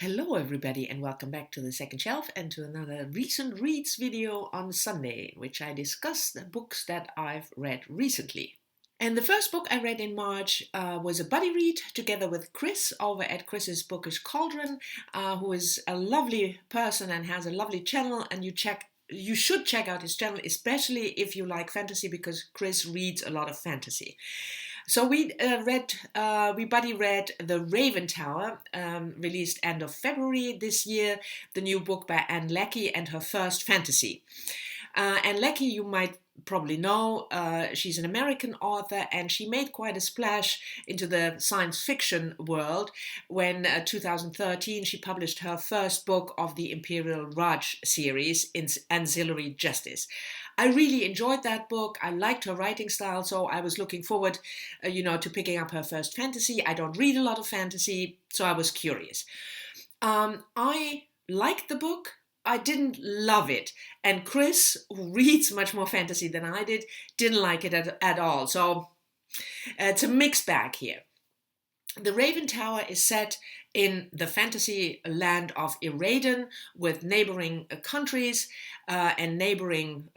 Hello everybody and welcome back to the second shelf and to another recent reads video on Sunday, in which I discuss the books that I've read recently. And the first book I read in March was a buddy read together with Chris over at Chris's Bookish Cauldron, who is a lovely person and has a lovely channel, and you should check out his channel, especially if you like fantasy, because Chris reads a lot of fantasy. So we buddy read The Raven Tower, released end of February this year, the new book by Ann Leckie and her first fantasy. Ann Leckie, you might probably know, she's an American author, and she made quite a splash into the science fiction world when 2013 she published her first book of the Imperial Raj series, Ancillary Justice. I really enjoyed that book. I liked her writing style, so I was looking forward, to picking up her first fantasy. I don't read a lot of fantasy, so I was curious. I liked the book. I didn't love it. And Chris, who reads much more fantasy than I did, didn't like it at all. So it's a mixed bag here. The Raven Tower is set in the fantasy land of Iraden, with neighboring countries and neighboring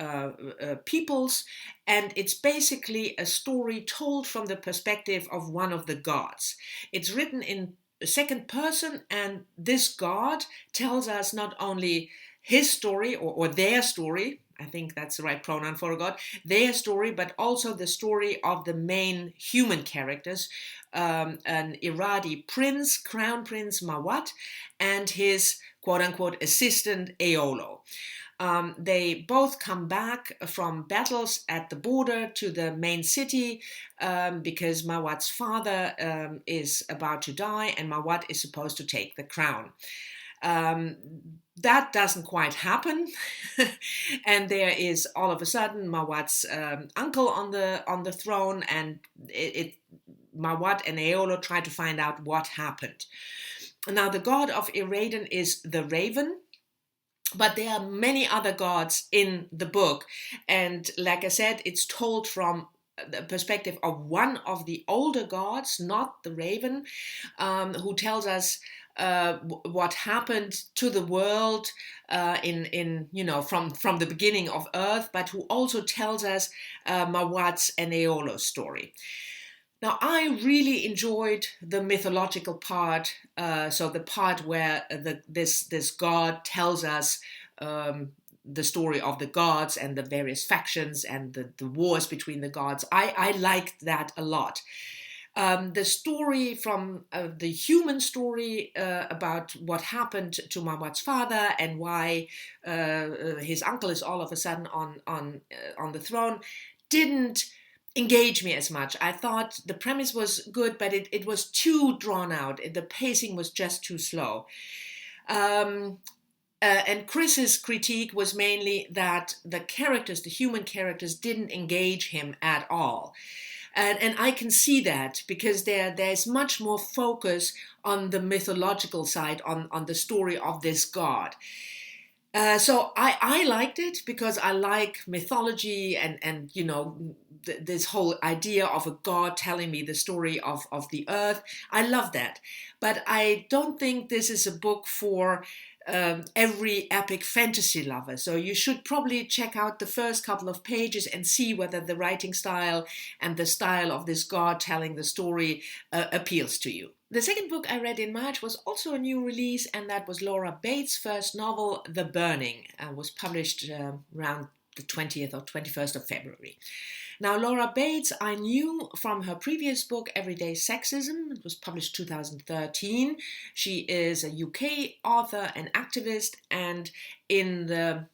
peoples, and it's basically a story told from the perspective of one of the gods. It's written in second person, and this god tells us not only his story or their story, I think that's the right pronoun for a god, their story, but also the story of the main human characters, an Iradi prince, crown prince Mawat, and his quote-unquote assistant Aolo. They both come back from battles at the border to the main city because Mawat's father is about to die and Mawat is supposed to take the crown. That doesn't quite happen, and there is all of a sudden Mawat's uncle on the throne, and Mawat and Aolo try to find out what happened. Now, the god of Iraden is the Raven, but there are many other gods in the book, and like I said, it's told from the perspective of one of the older gods, not the Raven, who tells us what happened to the world from the beginning of Earth, but who also tells us Mawat's and Aolo's story. Now, I really enjoyed the mythological part, so the part where this god tells us the story of the gods and the various factions and the wars between the gods. I liked that a lot. The story from the human story about what happened to Mawat's father and why his uncle is all of a sudden on the throne didn't engage me as much. I thought the premise was good, but it was too drawn out. The pacing was just too slow. And Chris's critique was mainly that the human characters, didn't engage him at all. And I can see that because there's much more focus on the mythological side, on the story of this god. So I liked it because I like mythology and this whole idea of a god telling me the story of the earth. I love that. But I don't think this is a book for every epic fantasy lover. So you should probably check out the first couple of pages and see whether the writing style and the style of this god telling the story appeals to you. The second book I read in March was also a new release, and that was Laura Bates' first novel, The Burning, was published around the 20th or 21st of February. Now, Laura Bates, I knew from her previous book, Everyday Sexism. It was published 2013. She is a UK author and activist, and in the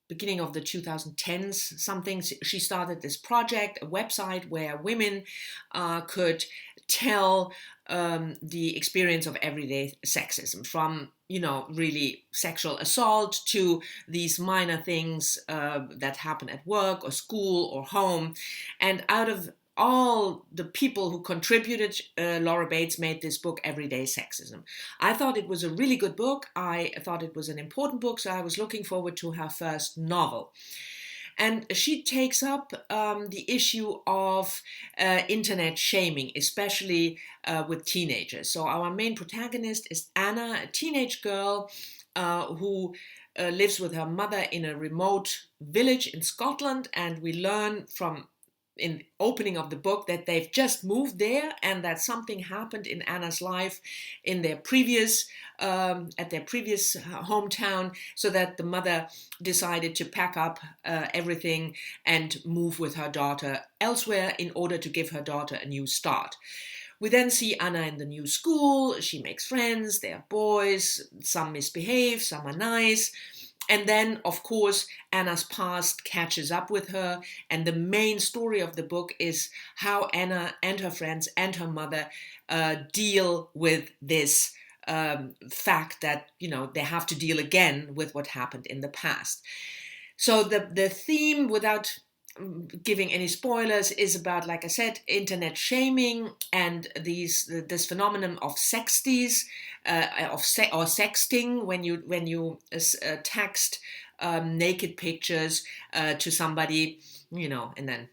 beginning of the 2010s, she started this project, a website where women could tell the experience of everyday sexism, from really sexual assault to these minor things that happen at work or school or home. And out of all the people who contributed, Laura Bates made this book, Everyday Sexism. I thought it was a really good book. I thought it was an important book, so I was looking forward to her first novel. And she takes up the issue of internet shaming, especially with teenagers. So our main protagonist is Anna, a teenage girl who lives with her mother in a remote village in Scotland, and we learn from in the opening of the book that they've just moved there and that something happened in Anna's life in their previous at their previous hometown, so that the mother decided to pack up everything and move with her daughter elsewhere in order to give her daughter a new start. We then see Anna in the new school. She makes friends. They are boys. Some misbehave, some are nice. And then, of course, Anna's past catches up with her. And the main story of the book is how Anna and her friends and her mother deal with this fact that, they have to deal again with what happened in the past. So the theme, without giving any spoilers, is about, like I said, internet shaming and this phenomenon of sexties, or sexting, when you text naked pictures to somebody, and then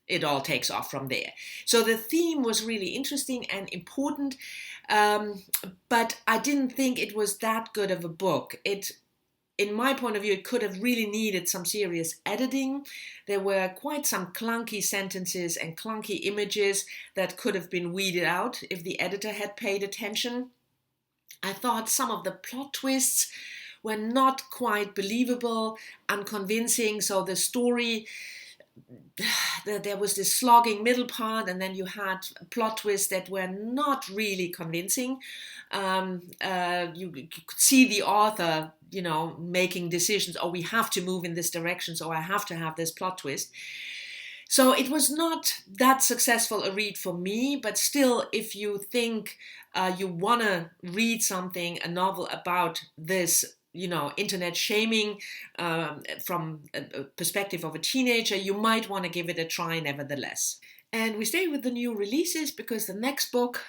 it all takes off from there. So the theme was really interesting and important, but I didn't think it was that good of a book. In my point of view, it could have really needed some serious editing. There were quite some clunky sentences and clunky images that could have been weeded out if the editor had paid attention. I thought some of the plot twists were not quite believable, unconvincing. So the story, there was this slogging middle part, and then you had plot twists that were not really convincing. You could see the author, making decisions. Oh, we have to move in this direction, so I have to have this plot twist. So it was not that successful a read for me, but still, if you think you want to read something, a novel about this, internet shaming from a perspective of a teenager, you might want to give it a try nevertheless. And we stay with the new releases because the next book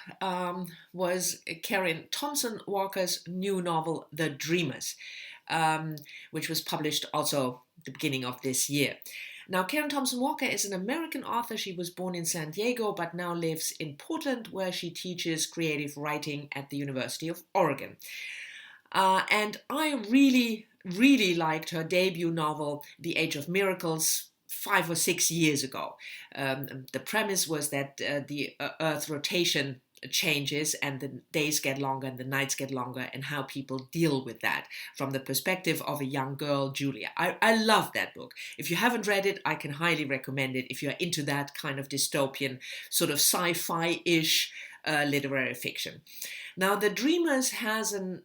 was Karen Thompson Walker's new novel, The Dreamers, which was published also at the beginning of this year. Now, Karen Thompson Walker is an American author. She was born in San Diego, but now lives in Portland, where she teaches creative writing at the University of Oregon. And I really, really liked her debut novel, The Age of Miracles, 5 or 6 years ago. The premise was that the Earth rotation changes and the days get longer and the nights get longer, and how people deal with that from the perspective of a young girl, Julia. I love that book. If you haven't read it, I can highly recommend it if you're into that kind of dystopian, sort of sci-fi-ish literary fiction. Now, The Dreamers has an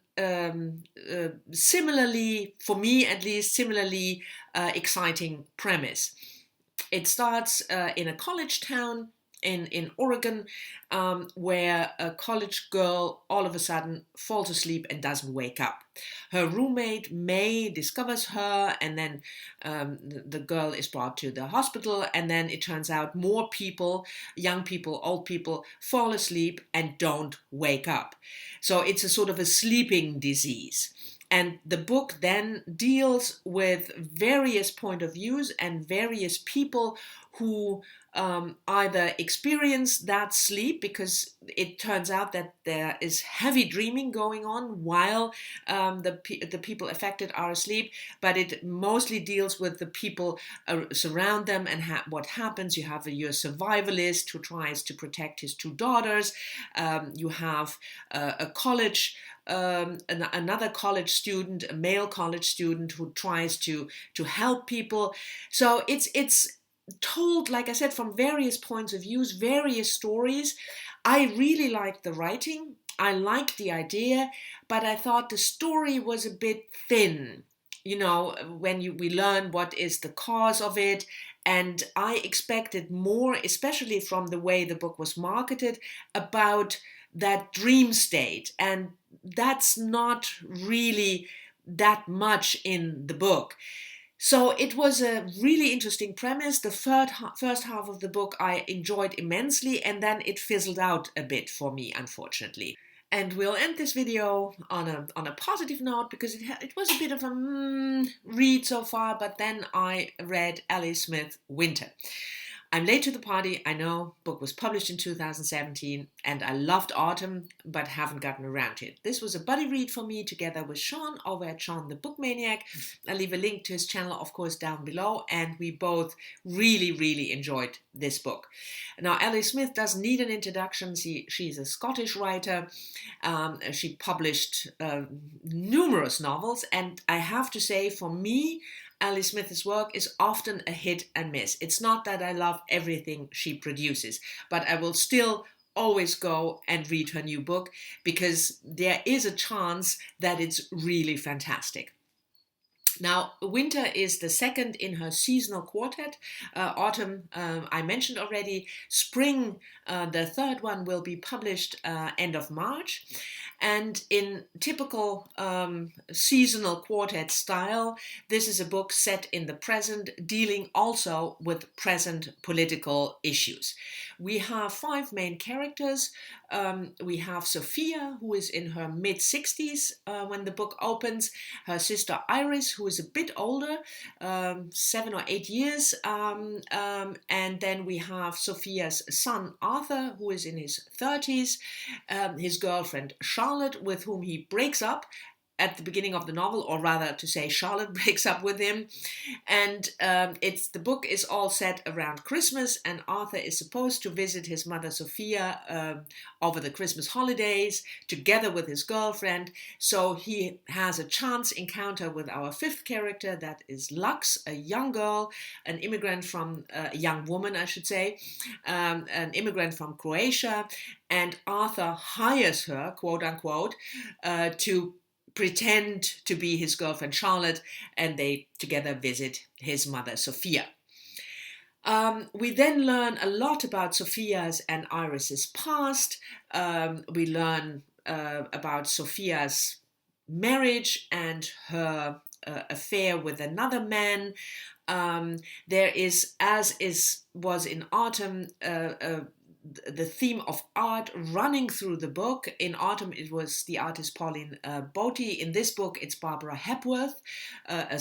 similarly, for me at least, similarly exciting premise. It starts in a college town in Oregon, where a college girl all of a sudden falls asleep and doesn't wake up. Her roommate, May, discovers her, and then the girl is brought to the hospital, and then it turns out more people, young people, old people, fall asleep and don't wake up. So it's a sort of a sleeping disease. And the book then deals with various point of views and various people who either experience that sleep, because it turns out that there is heavy dreaming going on while the people affected are asleep, but it mostly deals with the people surround them and what happens. You have your survivalist who tries to protect his 2 daughters. You have a college another college student, a male college student, who tries to help people. So it's told, like I said, from various points of views, various stories. I really liked the writing. I liked the idea, but I thought the story was a bit thin. When we learn what is the cause of it. And I expected more, especially from the way the book was marketed, about that dream state. And that's not really that much in the book. So it was a really interesting premise. The first half of the book I enjoyed immensely, and then it fizzled out a bit for me, unfortunately. And we'll end this video on a positive note, because it was a bit of a read so far, but then I read Ellie Smith Winter. I'm late to the party, I know. Book was published in 2017, and I loved Autumn, but haven't gotten around to it. This was a buddy read for me together with Sean over at Sean the Book Maniac. I'll leave a link to his channel, of course, down below, and we both really enjoyed this book. Now, Ellie Smith doesn't need an introduction. She's a Scottish writer. She published numerous novels, and I have to say, for me, Ellie Smith's work is often a hit and miss. It's not that I love everything she produces, but I will still always go and read her new book, because there is a chance that it's really fantastic. Now, Winter is the second in her seasonal quartet. Autumn, I mentioned already. Spring, the third one, will be published end of March. And in typical seasonal quartet style, this is a book set in the present, dealing also with present political issues. We have 5 main characters. We have Sophia, who is in her mid-60s when the book opens. Her sister Iris, who is a bit older, 7 or 8 years. And then we have Sophia's son Arthur, who is in his 30s. His girlfriend Charlotte, with whom he breaks up at the beginning of the novel, or rather to say Charlotte breaks up with him. And the book is all set around Christmas, and Arthur is supposed to visit his mother Sophia over the Christmas holidays together with his girlfriend. So he has a chance encounter with our 5th character, that is Lux, a young girl, an immigrant from, a young woman I should say, an immigrant from Croatia, and Arthur hires her, quote unquote, to pretend to be his girlfriend Charlotte, and they together visit his mother Sophia. We then learn a lot about Sophia's and Iris's past. We learn about Sophia's marriage and her affair with another man. There is, was in Autumn, the theme of art running through the book. In Autumn, it was the artist Pauline Botti. In this book, it's Barbara Hepworth, a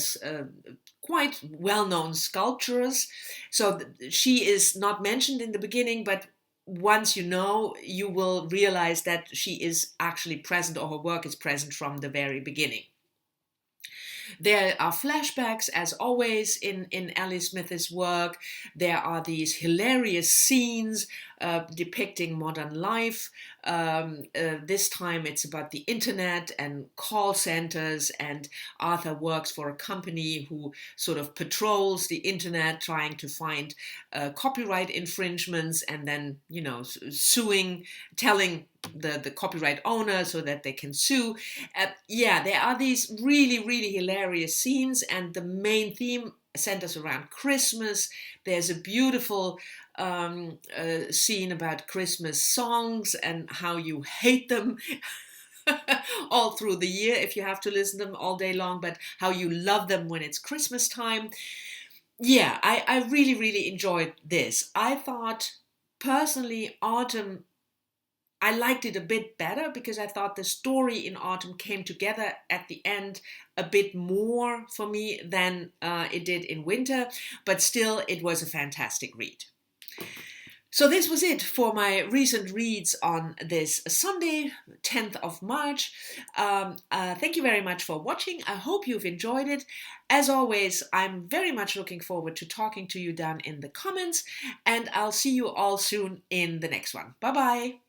quite well-known sculptress. So she is not mentioned in the beginning, but once you know, you will realize that she is actually present, or her work is present from the very beginning. There are flashbacks, as always, in Ellie Smith's work. There are these hilarious scenes depicting modern life. This time it's about the internet and call centers, and Arthur works for a company who sort of patrols the internet, trying to find copyright infringements, and then, suing, telling the copyright owner so that they can sue. There are these really hilarious scenes, and the main theme centers around Christmas. There's a beautiful scene about Christmas songs and how you hate them all through the year if you have to listen to them all day long, but how you love them when it's Christmas time. Yeah, I really enjoyed this. I thought, personally, Autumn, I liked it a bit better, because I thought the story in Autumn came together at the end a bit more for me than it did in Winter, but still it was a fantastic read. So this was it for my recent reads on this Sunday, 10th of March. Thank you very much for watching. I hope you've enjoyed it. As always, I'm very much looking forward to talking to you down in the comments, and I'll see you all soon in the next one. Bye-bye.